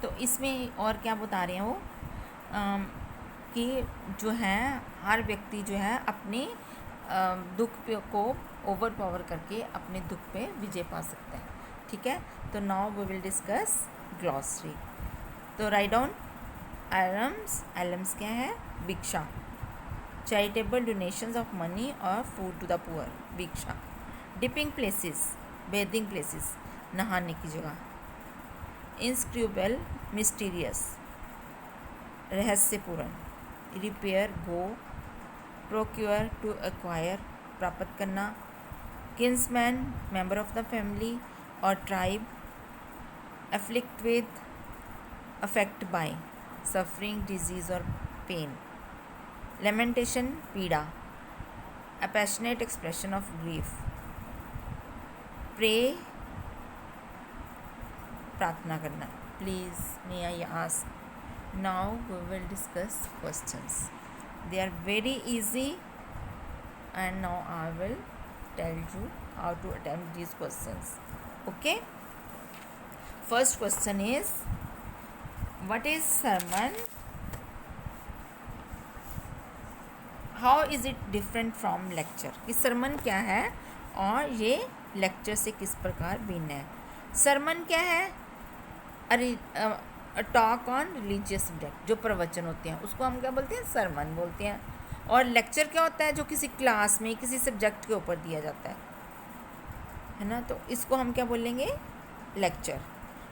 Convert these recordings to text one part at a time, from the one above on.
तो इसमें और क्या बता रहे हैं वो कि जो है हर व्यक्ति जो है अपने को ओवर पावर करके अपने दुख पे विजय पा सकता है। ठीक है, तो now we will discuss glossary. तो राइट डाउन एलम्स। एलम्स क्या है? भिक्षा, चैरिटेबल डोनेशंस ऑफ मनी और फूड टू द पुअर, भिक्षा। डिपिंग प्लेसेस, बेथिंग प्लेसेस, नहाने की जगह। इंस्क्रूबल, मिस्टीरियस, रहस्यपूर्ण। Repair, go. Procure, to acquire, प्राप्त करना। Kinsman, member of the family और tribe. Afflict with, affect by, suffering, disease और पेन। लेमेंटेशन, पीड़ा। A passionate expression of grief. Pray, प्रार्थना करना। Please may I ask, now we will discuss questions. They are very easy and now I will tell you how to attempt these questions. Okay, first question is, what is sermon? How is it different from lecture? कि sermon क्या है और ये lecture से किस प्रकार भिन्न है। sermon क्या है? टॉक ऑन रिलीजियस सब्जेक्ट, जो प्रवचन होते हैं उसको हम क्या बोलते हैं? sermon बोलते हैं। और लेक्चर क्या होता है? जो किसी क्लास में किसी सब्जेक्ट के ऊपर दिया जाता है ना, तो इसको हम क्या बोलेंगे? लेक्चर।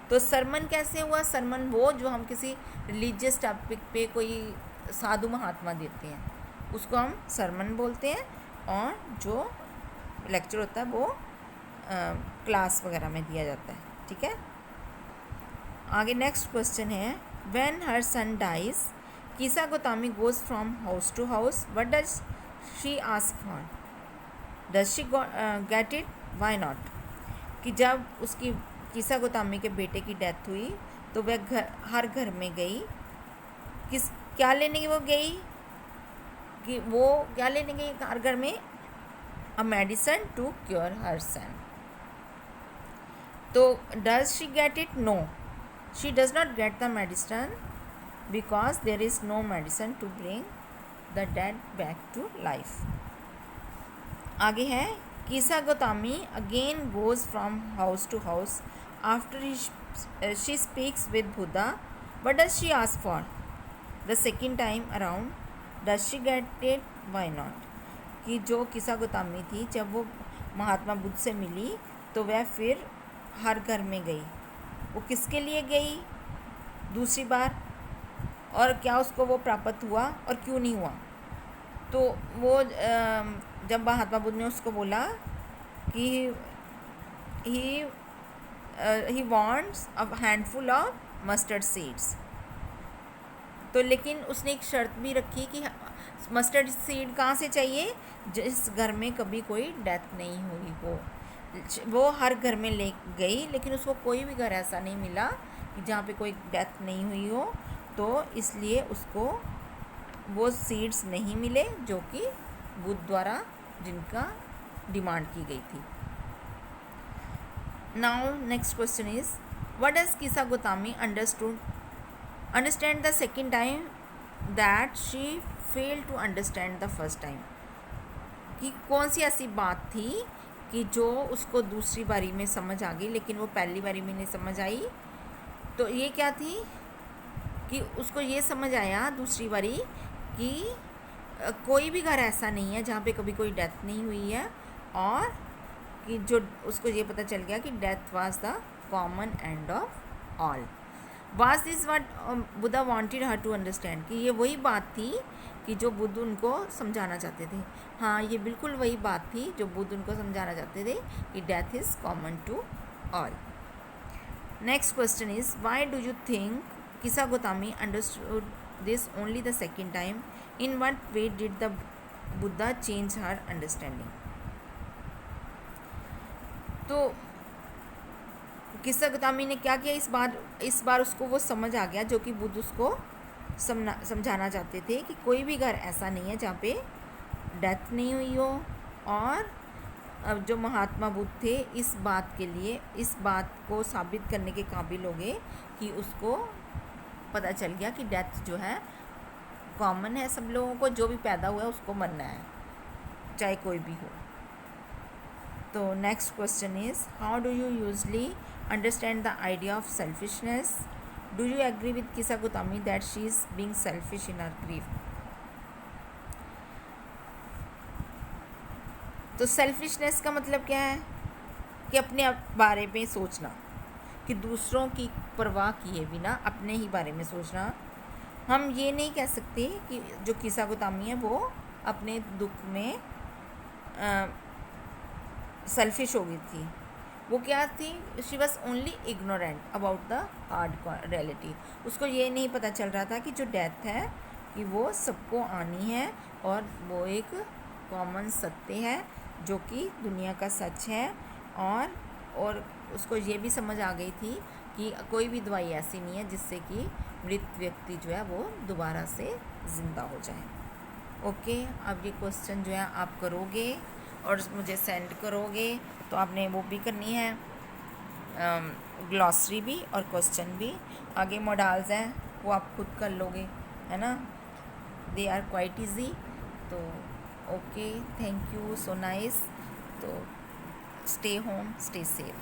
तो सरमन कैसे हुआ? सरमन वो जो हम किसी रिलीजियस टॉपिक पे कोई साधु महात्मा देते हैं उसको हम सरमन बोलते हैं, और जो लेक्चर होता है वो क्लास वगैरह में दिया जाता है। ठीक है, आगे नेक्स्ट क्वेश्चन है, when her son dies, Kisa Gotami goes from house to house. What does she ask for? Does she get it? Why not? कि जब उसकी कीसा गोतामी के बेटे की डेथ हुई तो वह हर घर में गई। क्या लेने की वो गई? कि वो क्या लेने गई हर घर में? A medicine to cure her son. तो does she get it? No, she does not get the medicine because there is no medicine to bring the dead back to life. आगे है, कीसा Gotami again goes from house to house after she speaks with Buddha. What does she ask for? The second time around, does she get it? Why not? कि जो कीसा गोतामी थी जब वो महात्मा बुद्ध से मिली तो वह फिर हर घर में गई। वो किसके लिए गई दूसरी बार, और क्या उसको वो प्राप्त हुआ और क्यों नहीं हुआ? तो वो जब महात्मा बुद्ध ने उसको बोला कि he wants a handful of mustard seeds, तो लेकिन उसने एक शर्त भी रखी कि मस्टर्ड सीड कहाँ से चाहिए? जिस घर में कभी कोई डेथ नहीं हुई हो। वो हर घर में ले गई लेकिन उसको कोई भी घर ऐसा नहीं मिला कि जहाँ पे कोई डेथ नहीं हुई हो, तो इसलिए उसको वो सीड्स नहीं मिले जो कि बुद्ध द्वारा जिनका डिमांड की गई थी। Now next question is, what does Kisa Gotami understand the second time that she fail to understand the first time? कि कौन सी ऐसी बात थी कि जो उसको दूसरी बारी में समझ आ गई लेकिन वो पहली बारी में नहीं समझ आई? तो ये क्या थी कि उसको ये समझ आया दूसरी बारी कि कोई भी घर ऐसा नहीं है जहाँ पे कभी कोई डेथ नहीं हुई है, और कि जो उसको ये पता चल गया कि death was the common end of all. Was this what Buddha wanted her to understand? कि ये वही बात थी कि जो बुद्ध उनको समझाना चाहते थे। हाँ, ये बिल्कुल वही बात थी जो बुद्ध उनको समझाना चाहते थे कि death is common to all. Next question is, why do you think Kisa Gotami understood this only the second time? In what way did the Buddha change her understanding? तो कीसा गोतामी ने क्या किया इस बार उसको वो समझ आ गया जो कि बुद्ध उसको समझाना चाहते थे कि कोई भी घर ऐसा नहीं है जहाँ पे डेथ नहीं हुई हो और अब जो महात्मा बुद्ध थे इस बात के लिए, इस बात को साबित करने के काबिल हो गए कि उसको पता चल गया कि डेथ जो है कॉमन है, सब लोगों को, जो भी पैदा हुआ है उसको मरना है, चाहे कोई भी हो। तो next question is, how do you usually understand the idea of selfishness? Do you agree with Kisa Gotami that she is being selfish in her grief? तो सेल्फिशनेस का मतलब क्या है कि अपने बारे में सोचना, कि दूसरों की परवाह किए बिना अपने ही बारे में सोचना। हम ये नहीं कह सकते कि जो किसा गोतामी है वो अपने दुख में सेल्फिश हो गई थी। वो क्या थी? She was only ignorant about the hard reality. उसको ये नहीं पता चल रहा था कि जो डेथ है कि वो सबको आनी है और वो एक कॉमन सत्य है जो कि दुनिया का सच है। और उसको ये भी समझ आ गई थी कि कोई भी दवाई ऐसी नहीं है जिससे कि मृत व्यक्ति जो है वो दोबारा से ज़िंदा हो जाए। ओके, अब ये क्वेश्चन जो है आप करोगे और मुझे सेंड करोगे, तो आपने वो भी करनी है, ग्लॉसरी भी और क्वेश्चन भी। आगे मॉडल्स हैं वो आप खुद कर लोगे, है ना, दे आर क्वाइट ईजी। तो okay, thank you, so nice. तो स्टे होम, स्टे सेफ।